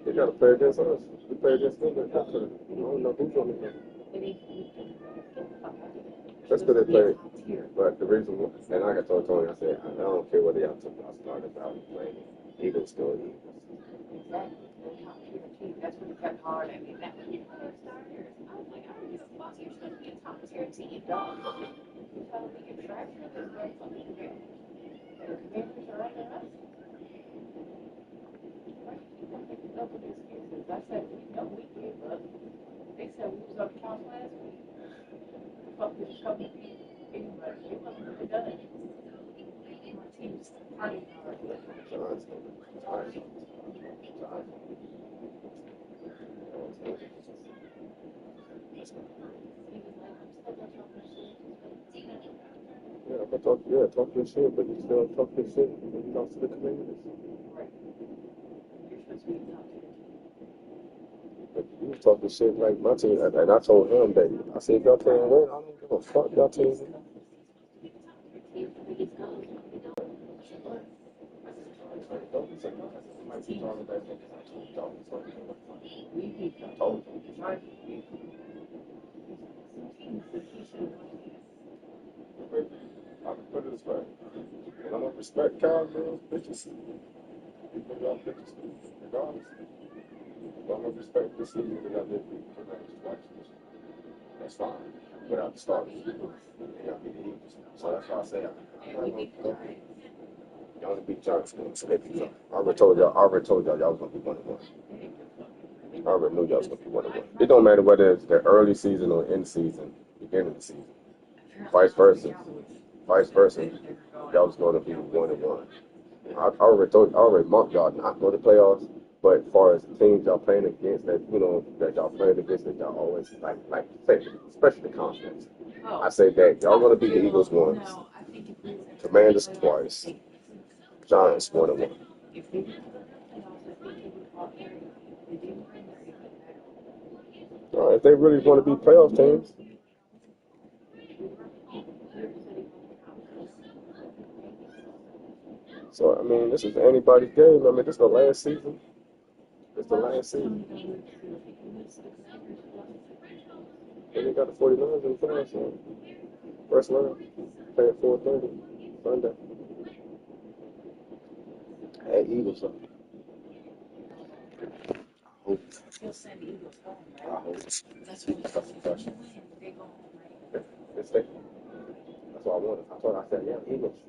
They got to play against us. We play against them. I don't know who's on the game. That's what they play. But the reason, and like I told Tony, I said, I don't care whether y'all took y'all started out and playing Eagles still Eagles. Exactly. That's what it got hard. I mean, that when you play starters, I was like, I don't give a fuck. You're supposed to be a top tier team, dog. You tell me your track record is very fucking good. And the Commanders are under us. Why do you keep on making double excuses? I said, we know we gave up. They said we was on the couch last week. The fuck was coming to be anybody. It wasn't really done. My team's partying hard. Yeah, talk your shit, but you still talk your shit when you lost to the Commanders. Right. You're supposed to be top tier. But you was talking shit like my team, and I told him that I said, y'all playing well, I don't give a fuck, y'all team. I can put it this way. And I'm gonna respect cowgirls, bitches. People y'all bitches, regardless. But I'm gonna respect the season that y'all did beat the Commanders twice this year. That's fine. Without the starters. And y'all beat the Eagles. So that's why I say I'm not gonna y'all only beat Giants, so they beat y'all. I already told y'all y'all was gonna be 1-1. I already knew y'all was gonna be 1-1. It don't matter whether it's the early season or end season, beginning of the season. Vice versa. Y'all was gonna be 1-1. I already marked y'all not going to playoffs. But as far as the teams y'all playing against, that that y'all playing against, that y'all always like say, especially the conference. I say that y'all gonna beat the Eagles once, Commanders twice, Giants 1-1. If they really want to be playoff teams. So I mean, this is anybody's game. I mean, this is the last season. It's the last season. And they got the 49ers in the playoffs. So first round, playing 4:30 Sunday. At Eagles. I hope. I hope. That's the question. It's there. That's what I wanted. I said, yeah, Eagles.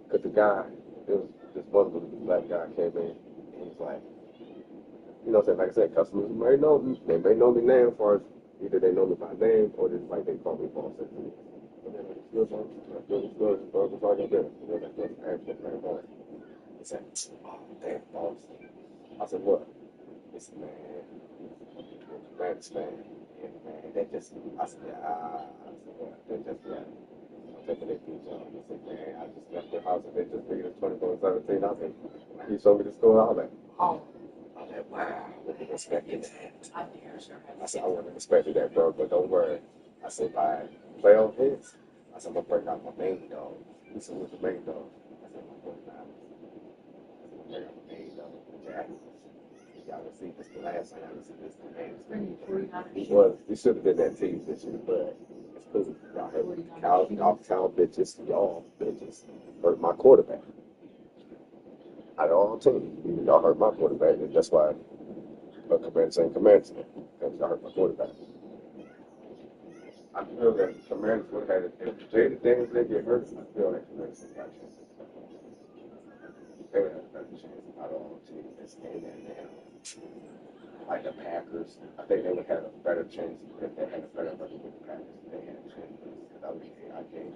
Because the guy, it was this one little black guy came in, and he's like, you know what I'm saying? Like I said, customers may know me. They may know me now as far as either they know me by name or just like they call me boss. But then it's good, son. It's good. It's all you do. That's good. Everything, boss. He said, oh, damn, boss. I said, what? He said, man, Commanders fan. Yeah, man, they just, I said, what? They just left. I'm taking their beach on. He said, man, I just left their house and they just beat us 24-17. I said, he showed me the score. I was like, oh. I was like, wow, I wasn't expecting that. I said, I wasn't expecting that, bro, but don't worry. I said, by playoff hits, I said, I'm going to bring out my main dog. He said, who's the main dog? I said, my 49ers. I said, I'm going to bring out my main dog, the Jaguars. Y'all can see this the last time y'all can see this Commanders. We should have been that team this year, but it's cool. Y'all have cow bitches, y'all bitches hurt my quarterback. Out of all teams, y'all hurt my quarterback, and that's why Commanders ain't Commanders, because y'all hurt my quarterback. I feel that Commanders would have had it. If Jaden Daniels didn't get hurt, I feel that Commanders would have had a chance. They would have a better chance out of all teams that's in there now. Like the Packers, I think they would have a better chance if they had a better record with the Packers. They had a chance because that was the AI game.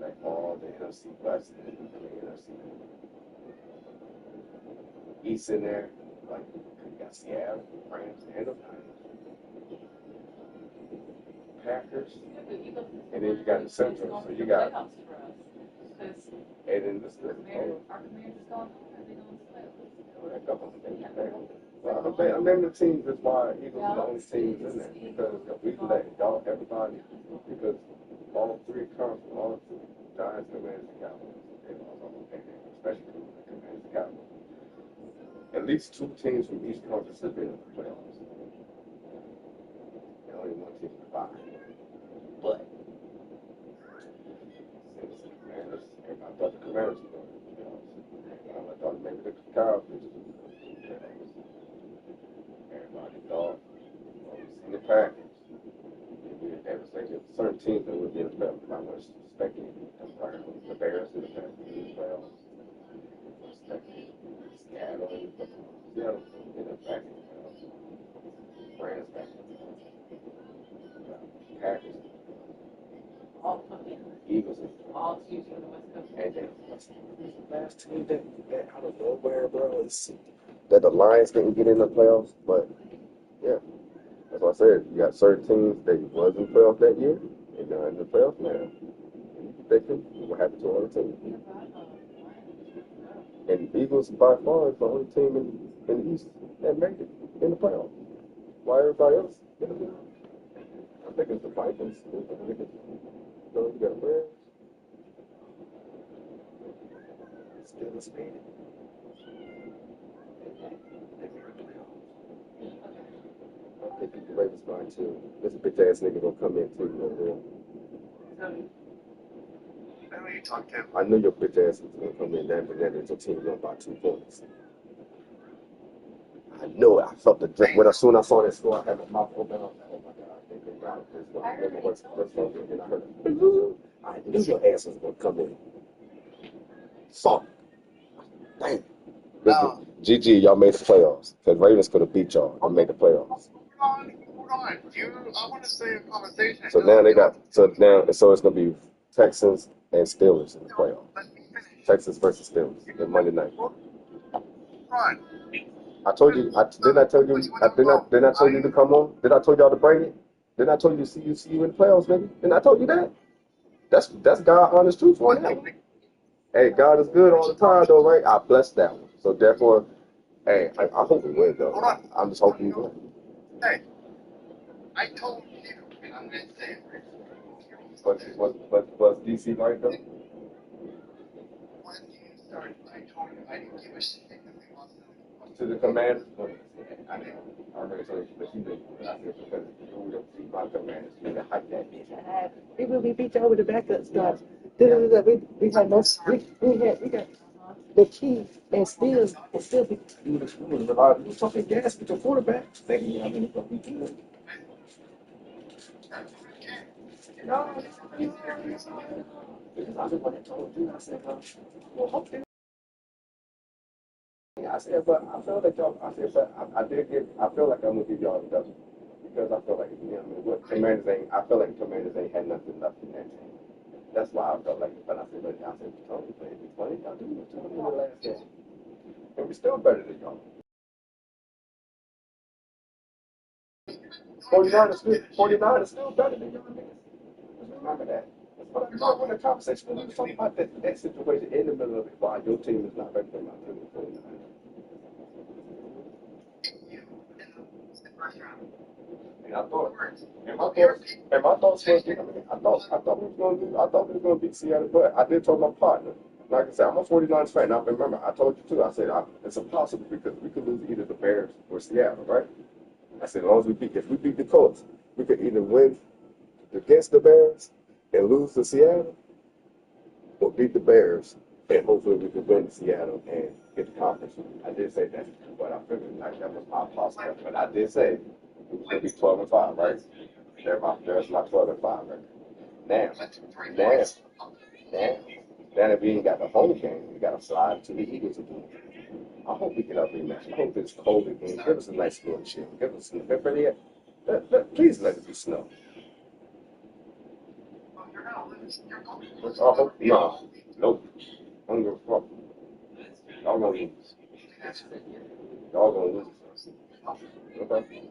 Like all the NFC West and the NFC East in there, like you got Seattle, Rams, and the Packers, and then you got the Central, so you got, and then this is I'm naming the teams. That's why Eagles are the only teams in there because if we you that. Y'all, everybody, because all three conferences, all three Giants, Commanders, and Cowboys, especially the Commanders and Cowboys. At least two teams from each conference have been in the playoffs. And only one team survived. But since the Commanders, everybody thought the Commanders were going to the playoffs. I thought maybe the Cowboys were going to the playoffs. Everybody thought, well, we've seen the Packers. They would say that certain teams that would be in the playoffs. I was expecting the Bears in the playoffs. Expecting Seattle in the playoffs. Seattle in the back in the playoffs. Rams back in the playoffs. Packers. Eagles. All teams from the West Coast. And then the last team that out of nowhere, bro, is that the Lions didn't get in the playoffs. But yeah, that's what I said. You got certain teams that was in the playoffs that year, and they're in the playoffs now. They can. What happened to other teams? And the Eagles by far is the only team in the East that made it in the playoffs. Why everybody else in the playoffs? I think it's the Vikings. I think it's you got the Rams. Steelers made it. They made the playoffs. I think the Ravens going too. This bitch ass nigga gonna come in too. I knew your bitch ass was gonna come in there, but then your team won by 2 points. I knew it. I felt the drip. When as soon as I saw that score, I had my mouth open. I was like, oh my god, I think they got it. This one. And I heard it. I knew your ass was gonna come in. Fuck. Dang. GG, y'all made the playoffs. Because Ravens could have beat y'all and made the playoffs. Hold on. I want to say a conversation. So now they got, so it's going to be Texans and Steelers in the playoffs. Texans versus Steelers in Monday night. Run. I told you, didn't I tell you to come on? Did I tell y'all to bring it? Didn't I tell you to see you in the playoffs, nigga? Didn't I told you that? That's God honest truth on that one. Hey, God is good all the time, though, right? I bless that one. So therefore, hey, I hope we win, though. Hold on. I'm just hoping we win. Hey, I told you, and I'm going to say it. Was DC right, though? When you started, I told you I didn't give a shit if they lost To the Commanders? I didn't. I already told you, but you didn't. I said, because you don't see my Commanders. You didn't hype that bitch. We beat y'all with the backup stuff. We had no, we got the key and still be. You talking gas with your quarterback? Thinking, I mean, it's going to be good. No. Because I was the one that told you. I said, well, hope they. I said, but I feel like y'all. I said, but I feel like I'm gonna give y'all the W because I feel like what Commanders ain't. I feel like Commanders ain't had nothing left in that team. That's why I felt like. But I said, Tony played me funny. Y'all do it to me in the last game, and we're still better than y'all. 49 is still better than y'all niggas. Just remember that. That's what I thought when the conversation when we was talking about that situation in the middle of it. Why your team is not better than my team? And I thought, and my thoughts was, I thought we was gonna beat Seattle, but I did tell my partner. Like I said, I'm a 49ers fan. Now remember, I told you too. I said it's impossible because we could lose either the Bears or Seattle, right? I said as long as if we beat the Colts, we could either win against the Bears and lose to Seattle, or beat the Bears and hopefully we could win Seattle and get the conference. I did say that, but I figured like that was my possible. But I did say it was gonna be 12-5, right? There's my 12-5 record. Now if we ain't got the home game, we gotta slide to the Eagles again. I hope we get our rematch. I hope this COVID game give us a nice little chill. Give us please let it be snow. I hope nope. I'm gonna fuck. Y'all gonna lose. Y'all gonna lose. Okay.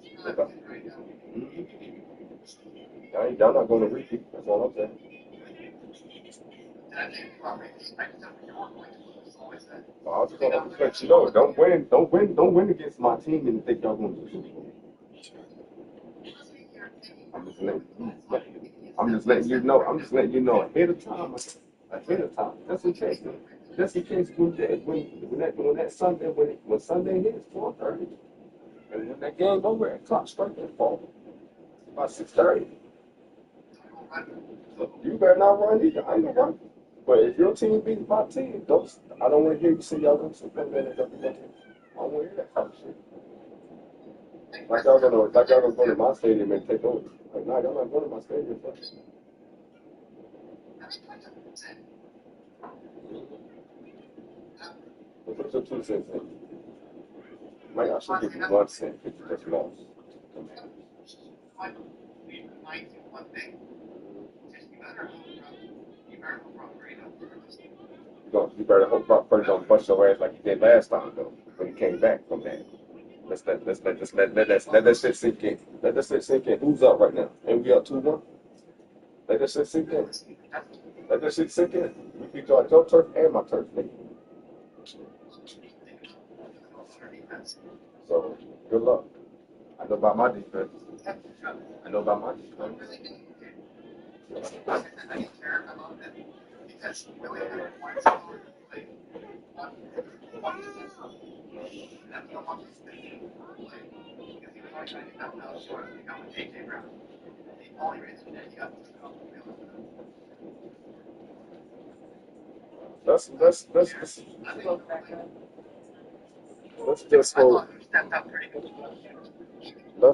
Y'all not gonna repeat. That's all I'm saying. I just gonna let you know. Don't win against my team and think y'all gonna lose. I'm just letting I'm just letting you know. I'm just letting you know ahead of time. Ahead of time. That's in case. Just in case when that Sunday when Sunday hits 4:30, and when that game over at clock strike at 4 about 6:30. You better not run either. I ain't gonna run. But if your team beats my team, I don't want to hear you say y'all gonna support that and W. I don't want to hear that kind of shit. Like y'all gonna go to my stadium and take over. Like, nah, y'all not going to my stadium first. Put your 2 cents in. Mike, I should give you 1 cent if you just lost. You better hope Brock Purdy don't bust your ass like he did last time though, when he came back from that. Let that shit sink in. Let that shit sink in. Who's up right now? And we up 2-1. Let that shit sink in. Let that shit sink in. We beat your turf and my turf, nigga. So good luck. I know about my defense. I know about my defense. I didn't care about that because really let's just hope. Let's just hope.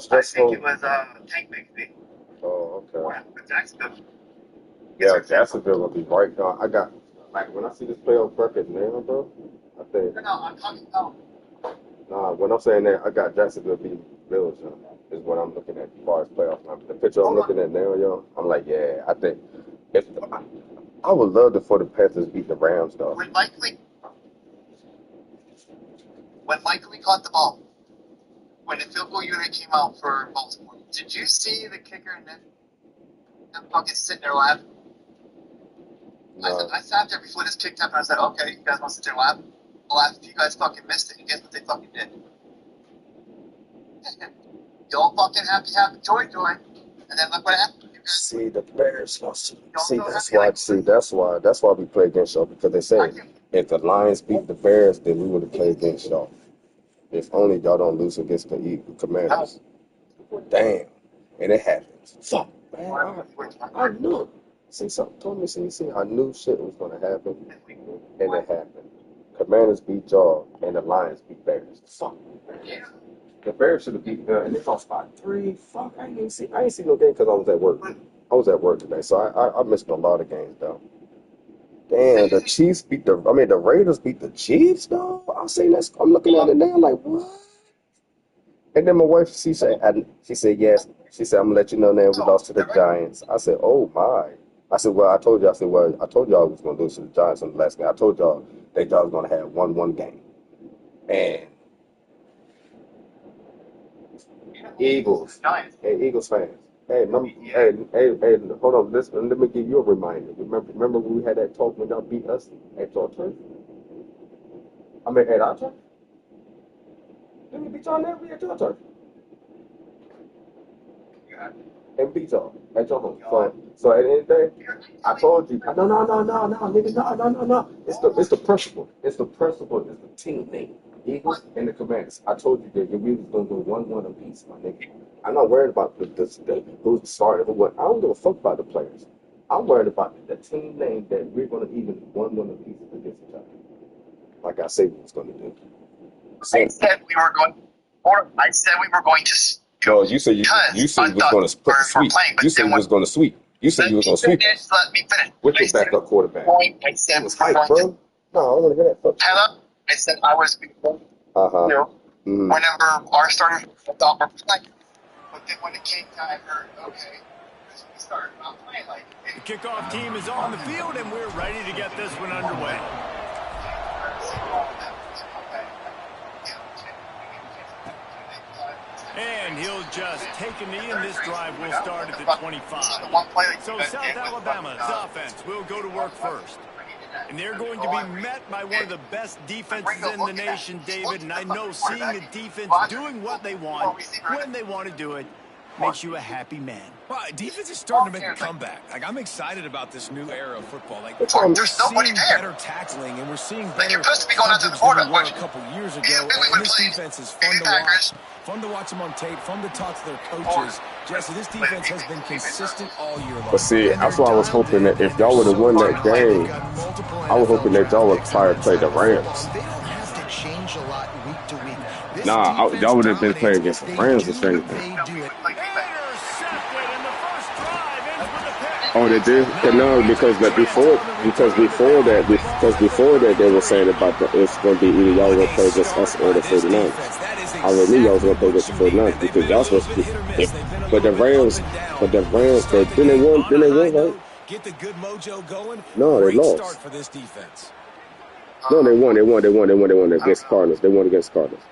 I think it was Tank Bixby. Oh, okay. Yeah, Jacksonville will be right now. I got like when I see this playoff record now, bro. I think. No, I'm talking about. Nah, when I'm saying that, I got Jacksonville beating Bills. Is what I'm looking at as far as playoff. The picture I'm looking at now, yo. I'm like, yeah, I think if I would love for the Panthers beat the Rams, though. When Likely caught the ball, when the field goal unit came out for Baltimore, did you see the kicker and then them fucking sitting there laughing? No. I sat there before this kicked up and I said, okay, you guys want to sit there and laugh? I'll laugh if you guys fucking missed it. And guess what they fucking did? You all fucking happy, joy. And then look what happened. See, the Bears lost. See, that's why we play against y'all, because they say if the Lions beat the Bears, then we would have played against y'all. If only y'all don't lose against the Commanders. Damn. And it happens. Fuck, man. I knew it. See, something told me, see, I knew shit was going to happen, and it happened. Commanders beat y'all, and the Lions beat Bears. Fuck. The Bears should have beat them, and they lost by 3. Fuck, I ain't see no game because I was at work. I was at work today, so I missed a lot of games, though. Damn, the Chiefs the Raiders beat the Chiefs, though? I'm looking at it now like, what? And then my wife, she said yes. She said, I'm going to let you know now we lost to the Giants. I said, oh, my. I said, I told y'all I was going to lose to the Giants on the last game. I told y'all they thought I was going to have 1-1 game. And Eagles. Hey, Eagles fans. Hey, hold on. Let me give you a reminder. Remember when we had that talk when y'all beat us at your turf? I mean, at our turf? Didn't we beat y'all there? We at your turf. And beat y'all at your home. So at the end of the day, I told you. No, nigga, no. It's the principle. It's the team name. Eagles and the Commanders. I told you that we was gonna go 1-1 apiece, my nigga. I'm not worried about who's starting who what. I don't give a fuck about the players. I'm worried about the team name that we're gonna even 1-1 apiece against each other. Like I said we was gonna do. I said we were going to. No, you said you was going to put the sweep. You said you was going to sweep. You said you was going to sweep. Let me finish. With your backup quarterback. I said was hype, bro. No, I don't want to hear that fuck. Hello. I said I was whenever our starters thought were playing. But then when it came time, I heard, okay, we started not playing like it. The kickoff team is on the field, and we're ready to get this one underway. And he'll just take a knee, and this drive will start at the 25. So South Alabama's offense will go to work first. And they're going to be met by one of the best defenses in the nation, David. And I know seeing the defense doing what they want, when they want to do it, makes you a happy man. Well, defense is starting to make a comeback. Like, I'm excited about this new era of football. Like, That's all. we're There's nobody seeing there. better tackling, and we're seeing Like, better you're supposed to be going out to the coverage border. than we were Watch. a couple years ago. Either way, we And would this play defense is fun to Packers. watch, fun to watch them on tape, fun to talk to their coaches. Jesse, this defense has been consistent all year long. But see, that's why I was hoping that if y'all would have won that game, I was hoping that y'all would try to play the Rams. They don't have to change a lot week to week. This Nah, defense y'all would have been playing dominates. against the Rams They or do anything. what they do it. Intercepted in the first drive, ends with a pick. Oh, they did? No, because before that they were saying about it's going to be either y'all going to play against us or the 49ers. I already knew y'all was going to play against the 49ers because y'all supposed to be. But the Rams, didn't they won, right? Get the good mojo going. No, they Great lost. start for this defense. No, they won against Cardinals. They won against Cardinals.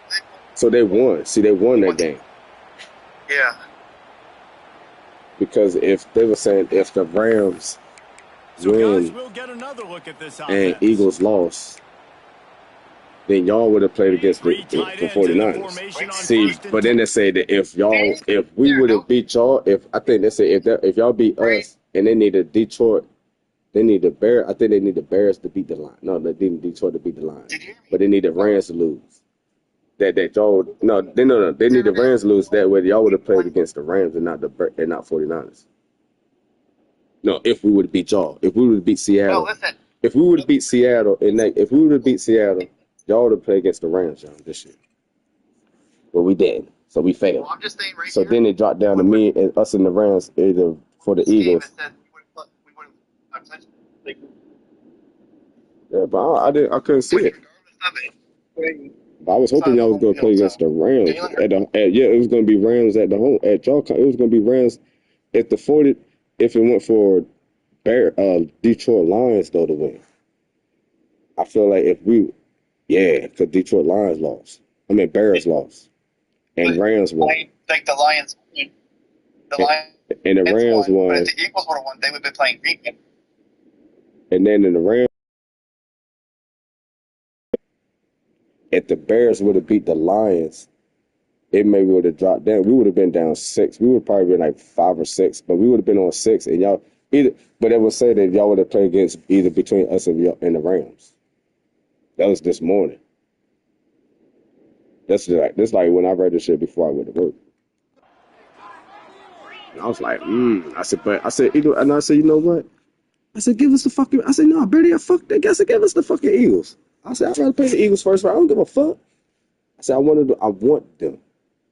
So they won. See, they won that game. Yeah. Because if they were saying if the Rams So guys, win we'll get another look at this and offense. Eagles lost, then y'all would have played against the 49ers. See, but then they say that if we would have beat y'all, they say if y'all beat us and they needed Detroit, they need the Bears. I think they need the Bears to beat the Lions. No, they need Detroit to beat the Lions, but they need the Rams to lose. They need the Rams to lose. That way, y'all would have played against the Rams and not 49ers. No, if we would have beat y'all, if we would have beat Seattle, if we would have beat Seattle, y'all would have played against the Rams, y'all, this year. But we didn't, so we failed. Well, I'm just saying right So here, then it dropped down to me and us and the Rams, either for the Eagles. Yeah, but I couldn't see it. But I was hoping y'all was gonna play against the Rams. It was gonna be Rams at the home at y'all. It was gonna be Rams if it went for Detroit Lions though to win. I feel like because Detroit Lions lost. I mean Bears lost, and Rams won. I think the Lions. And the Rams won. But if the Eagles would have won, they would have been playing Green. And then in the Rams, if the Bears would have beat the Lions, it maybe would have dropped down. We would have been down 6. We would probably been like 5 or 6, but we would have been on 6. And y'all but it would say that y'all would have played against either between us and the Rams. That was this morning. That's like when I read this shit before I went to work. And I was like, you know what? I said, give us the fucking. I said, no, Brady, fuck that. I said, give us the fucking Eagles. I said, I'd rather play the Eagles first round. I don't give a fuck. I said, I want them.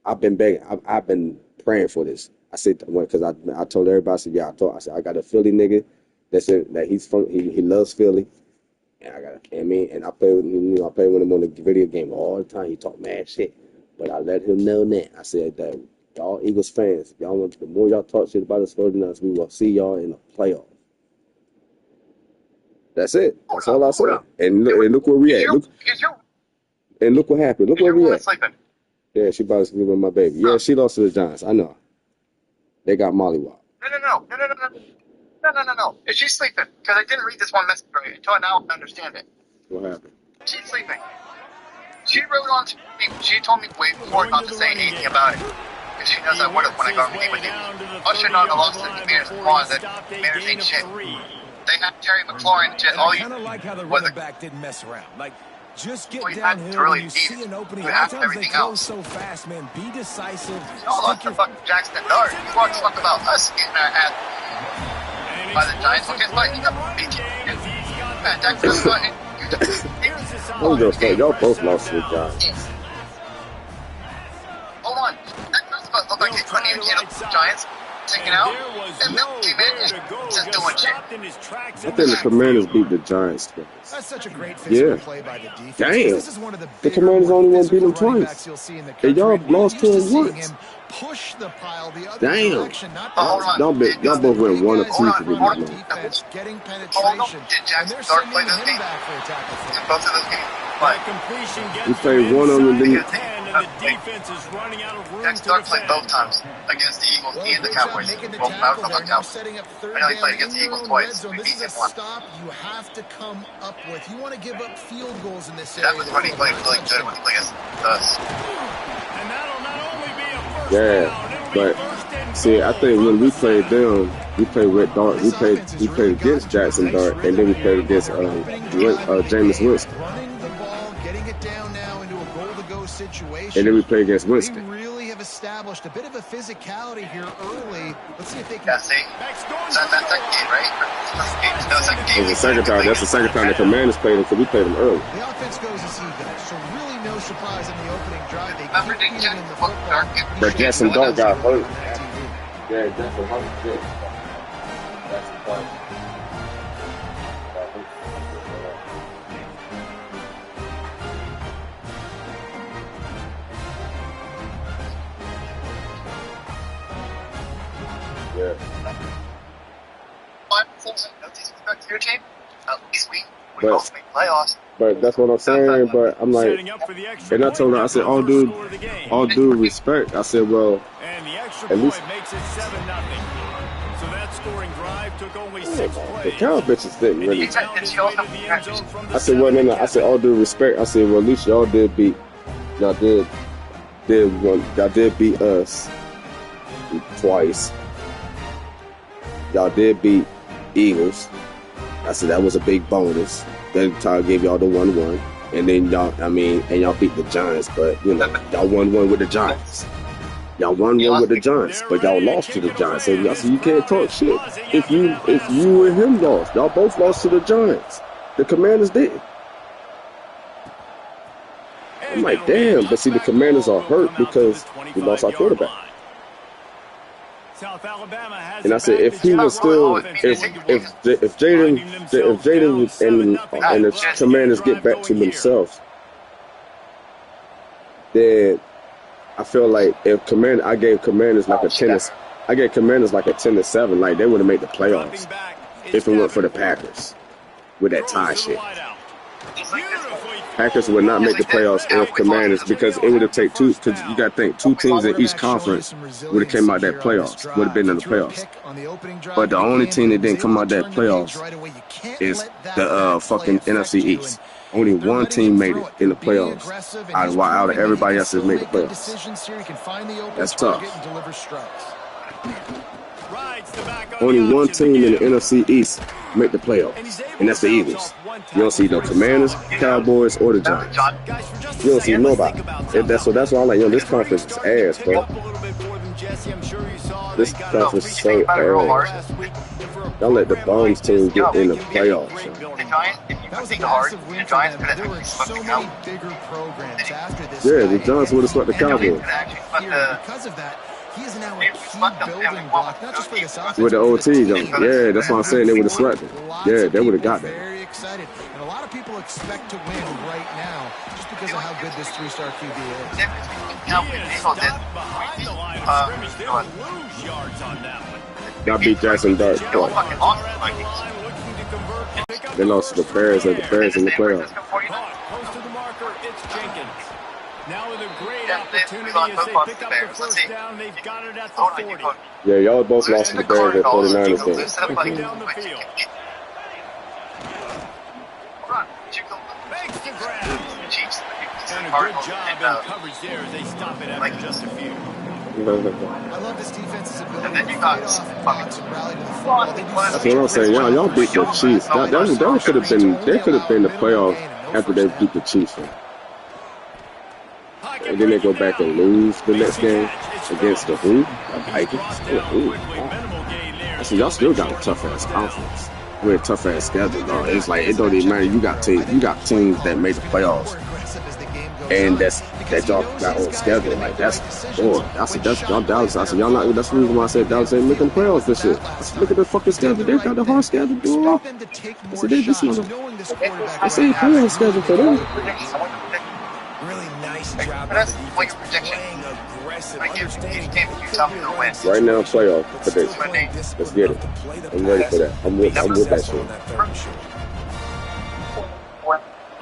I've been begging. I've been praying for this. I said, because I told everybody, I said, I got a Philly nigga that he's from, he loves Philly. And and I play with him, I play with him on the video game all the time. He talk mad shit. But I let him know that. I said that y'all Eagles fans, the more y'all talk shit about us 49ers, we will see y'all in the playoffs. That's it. That's all I said. And look where we at. Look what happened. Look where we at. Yeah, she about to sleep with my baby. Yeah, she lost to the Giants. I know. They got mollywopped. No. Is she sleeping? Because I didn't read this one message right until now I understand it. What happened? She's sleeping. She wrote on to me. She told me way before not to say anything about it. Because she knows I would have when I got meet with you. I should not have lost to the Bears. That Bears ain't shit. They have Terry McLaurin. I kind of like how the running back didn't mess around. Like, just get downhill when you see an opening. A lot of times they close so fast, man. Be decisive. Y'all lost to fucking Jackson Dart. You want to talk about us getting our ass by the Giants? Well, guess what? You got beat. Man, Jackson y'all both lost to the Giants. Hold on. That Prescott looked like he couldn't even get up the Giants. Taken out, and Milk came in and just doing shit. I think the Commanders beat the Giants twice. That's such a great physical play by the defense. Damn. This is one of the Commanders only one beat them twice. And y'all lost to him once. Push the pile the other Damn. direction, Y'all both went 1 or 2 for the defense getting penetration. Did Jackson Dart play this game? In both of those games? We played one of them. Jackson Dart played both times against the Eagles and the Cowboys. Well, not the Cowboys. I know he played against the Eagles twice. We beat him once. You have to come up with. You want to give up field goals in this area. That was when he played really good when he played against us. Yeah, but See, I think when we played them, we played with Dart. We played against Jackson Dart, and then we played against Jameis Winston. Running the ball, getting it down now into a goal-to-go situation. And then we played against Winston. They really have established a bit of a physicality here early. Let's see if they can. Yeah, see? That's second game, right? First game. No, second game. It was the second time. That's the second time the Commanders played them, because we played them early. The offense goes as he goes, so really no surprise in the opening drive. They Remember, keep didn't feeding you him the look football. dark? But Jackson Dart got hurt. TV. Yeah, Jackson Dart did. That's the point. Yeah. No disrespect to your team. At least we But- both make playoffs. But that's what I'm saying. But I'm like, and I told her, I said, all due respect. I said, well, And the extra at point least makes it 7-0. So that scoring drive took only 6 the plays. cow bitches didn't And he really. found his way to the end zone from the I said, well, no. 7. I said, all due respect. I said, well, at least y'all did beat us twice. Y'all did beat Eagles. I said that was a big bonus. That time gave y'all the 1-1, and then y'all beat the Giants. But you know, y'all 1-1 with the Giants. Y'all 1-1 with the Giants, but y'all lost to the Giants. So I said you can't talk shit. If you and him lost, y'all both lost to the Giants. The Commanders did. I'm like, damn. But see, the Commanders are hurt because we lost our quarterback. South Alabama has And I said, if he was still, if Jaden and the Commanders get back to themselves, then I feel like I gave Commanders like a 10-7, like they would have made the playoffs if it weren't for the Packers with that tie shit. Packers would not make the playoffs if Commanders, because it would have taken two. Because you got to think, 2 teams in each conference would have came out that playoffs. Would have been in the playoffs. But the only team that didn't come out that playoffs is the fucking NFC East. Only one team made it in the playoffs out of everybody else that made the playoffs. That's tough. Only one team in the NFC East make the playoffs, and that's the Eagles. You don't see no Commanders, Cowboys, or the Giants. You don't see nobody. That's why I'm like, yo, this conference is ass, bro. This conference is so ass. Y'all let the Bombs team get in the playoffs. The Giants, if you think hard, the Giants could have actually swept the Cowboys. Yeah, the Giants would have swept the Cowboys. Because of that, he is now a key building block, not just for this offense. With the OT, yeah, that's why I'm saying they would have swept it. Yeah, they would have got that. Very excited, and a lot of people expect to win right now, just because of how good this 3-star QB is. Y'all beat Jackson Dart twice. They lost to the Bears in the playoffs. Close to the marker, it's Jenkins. Now with a great opportunity we as they lost pick the up Bears. the Let's first see. down. They've got it at the Hold on, 40. Yeah, y'all both lost to the Bears at 49ers game. Down the field. Makes the grab. And a good job in coverage there as they stop it after just a few. I love this defense's ability And then to you fight got off blocks and rally to the football. They do That's what I'm saying. Y'all beat the Chiefs. That could have been. They could have been the playoffs after they beat the Chiefs. And then they go back and lose the next game against the who? The Vikings. I said, y'all still got a tough ass conference. We're a tough ass schedule, dog. It's like it don't even matter. You got teams that made the playoffs, and that y'all got on schedule. Like that's y'all Dallas. I said y'all not. That's the reason why I said Dallas ain't making playoffs this year. I said, look at the fucking schedule. They got the hard schedule, dog. I said this ain't playoff schedule for them. Really nice job. That's what your prediction. Like if you tell me to win. Right now, playoff prediction. Let's get it. I'm ready for that. I'm with that shit.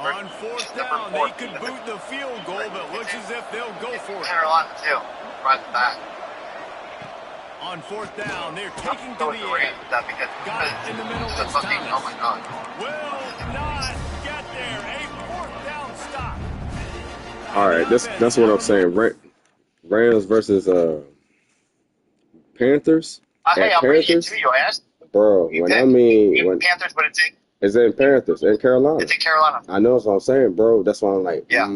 On fourth down, they could boot the field goal, but looks as if they'll go for it. Carolina too, right back. On fourth down, they're taking to the air. Got it in the middle. It's Oh my God. Will not get there. A fourth down stop. All right, that's what I'm saying. Rams versus Panthers. Hey, At I'm reading it Panthers, to you. I asked bro. you When pick. I mean, when Panthers, but it's in Panthers in Carolina. it's in Carolina. I know that's what I'm saying, bro. That's why I'm like, Yeah.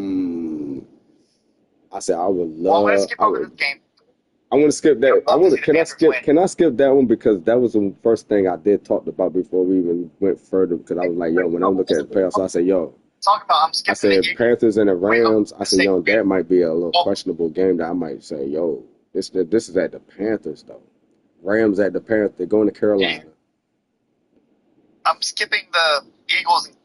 I said I would Well, I'm gonna love. skip over this game. I want to skip that. I would I love want to to. see the Can I Panthers skip? win. Can I skip that one because that was the first thing I did talk about before we even went further. Because I was like, yo, when I look at the playoffs, I said, yo, Talk about I'm I skipping said the Panthers and the Rams. I said, yo, State. that might be a little questionable game that I might say, yo, this is at the Panthers though. Rams at the Panthers. They're going to Carolina. I'm skipping the Eagles and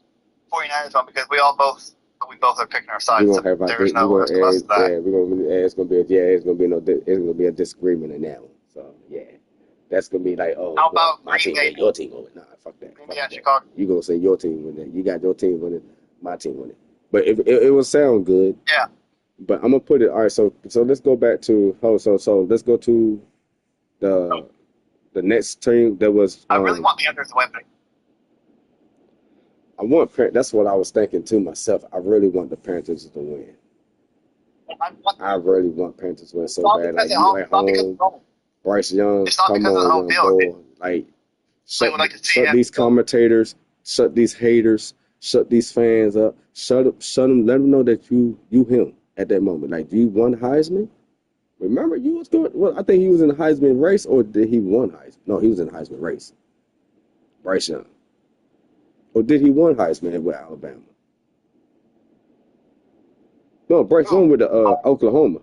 49ers one because we both are picking our sides. We're gonna have There's no rest of us to that. yeah, we're gonna it's gonna be it's gonna be a disagreement in that one. So yeah, that's gonna be like, oh, How well, about my team Green win, Bay? your team win. Nah, fuck that. Green Bay Fuck at that. Chicago. You gonna say your team win it? You got your team winning, my team winning. But it will sound good. Yeah. But I'm gonna put it all right. So let's go back to so let's go to the next team that was. I really want the Panthers to win. That's what I was thinking to myself. I really want the Panthers to win. I really want Panthers to win so bad. Like you at home, Bryce Young, come on, young boy. Like shut these commentators, shut these haters, shut these fans up, shut them, let them know that you him at that moment. Like, do you won Heisman? Remember, you was going. Well, I think he was in the Heisman race, or did he won Heisman? No, he was in the Heisman race. Bryce Young. Or did he won Heisman with Alabama? No, Bryce Young with the Oklahoma.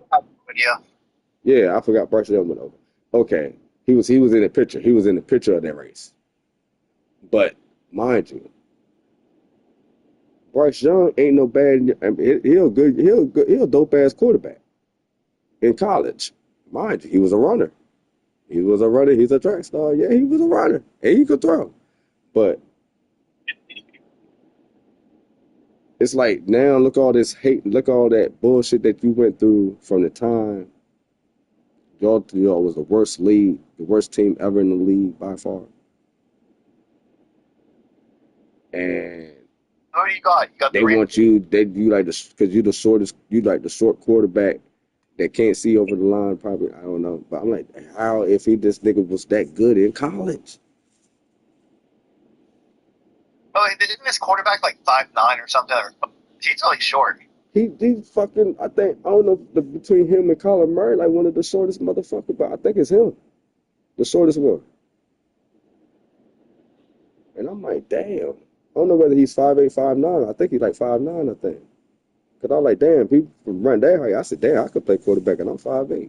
Yeah. Yeah, I forgot Bryce Young with Oklahoma. Okay, he was in the picture. He was in the picture of that race. But mind you, Bryce Young ain't no bad. I mean, he'll dope ass quarterback in college. Mind you, he was a runner. He's a track star. Yeah, he was a runner, and he could throw. But it's like now, look all this hate, look all that bullshit that you went through from the time y'all was the worst team ever in the league by far. And who do you got? You got they want you. You like because you the shortest. You like the short quarterback that can't see over the line. Probably, I don't know. But I'm like, how if this nigga was that good in college? Oh, didn't this quarterback like 5'9" or something? He's really short. He fucking. I don't know between him and Kyler Murray, like one of the shortest motherfuckers. But I think it's him, the shortest one. And I'm like, damn. I don't know whether he's 5'8", 5'9". I think he's like 5'9", I think. Because I was like, damn, people run that high. I said, damn, I could play quarterback, and I'm 5'8".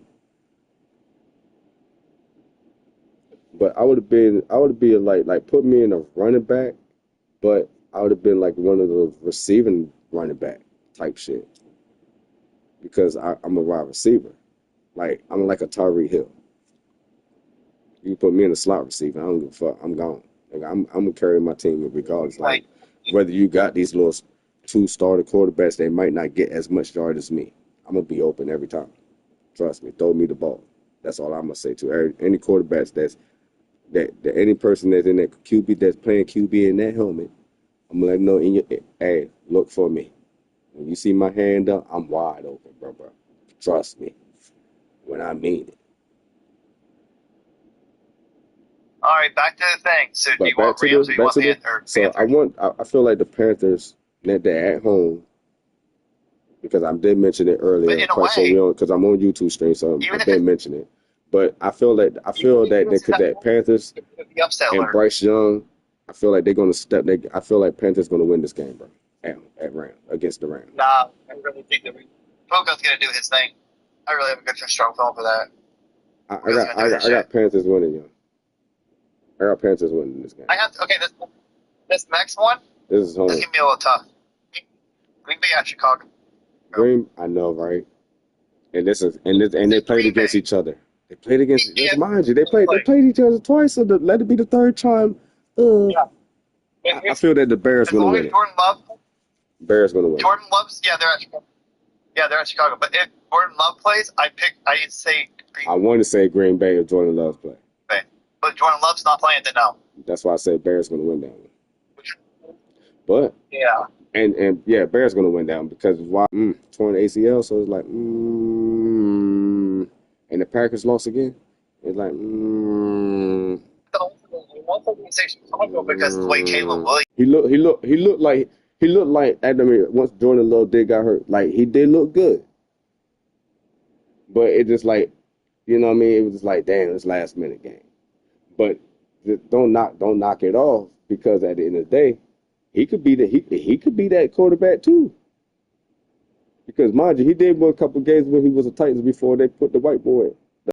But I would be like put me in a running back, but I would have been like one of the receiving running back type shit. Because I'm a wide receiver. Like, I'm like a Tyreek Hill. You put me in a slot receiver, I don't give a fuck. I'm gone. Like, I'm gonna carry my team regardless. Like, whether you got these little 2 starter quarterbacks, they might not get as much yard as me. I'm gonna be open every time. Trust me. Throw me the ball. That's all I'm gonna say to any quarterbacks that any person that's in that QB that's playing QB in that helmet. I'm gonna let them know hey, look for me. When you see my hand up, I'm wide open, bro. Trust me. When I mean it. All right, back to the thing. So do you But want Rams or you want Panthers? so I feel like the Panthers, they're at home, because I did mention it earlier. But in a way, because I'm on YouTube stream, so I did mention it. But I feel that Panthers and Bryce Young, I feel like they're gonna I feel like Panthers gonna win this game, bro. At Rams against the Rams. Nah, I really think that Puka's gonna do his thing. I really have a good strong feeling for that. I got Panthers winning, yo. I got Panthers winning this game. This next one. This is home. This is gonna be a little tough. Green Bay at Chicago. I know, right? And they played against each other. They played against. Just mind you, they played each other twice. So let it be the third time. I feel that the Bears gonna win it. Jordan Love. Bears gonna win. Jordan Love's they're at Chicago. Yeah, they're at Chicago. But if Jordan Love plays, I say Green Bay. I want to say Green Bay if Jordan Love's play. But Jordan Love's not playing, then no. That's why I said Bears gonna win that one. But yeah. And yeah, Bears gonna win that one because torn ACL, so it's like and the Packers lost again. It's like, because the way Caleb Williams. he looked like I mean, once Jordan Love did got hurt, like he did look good, but it just like, you know what I mean? It was just like, damn, it's last minute game. But don't knock it off, because at the end of the day, he could be that quarterback too. Because mind you, he did win a couple games when he was a Titans before they put the white boy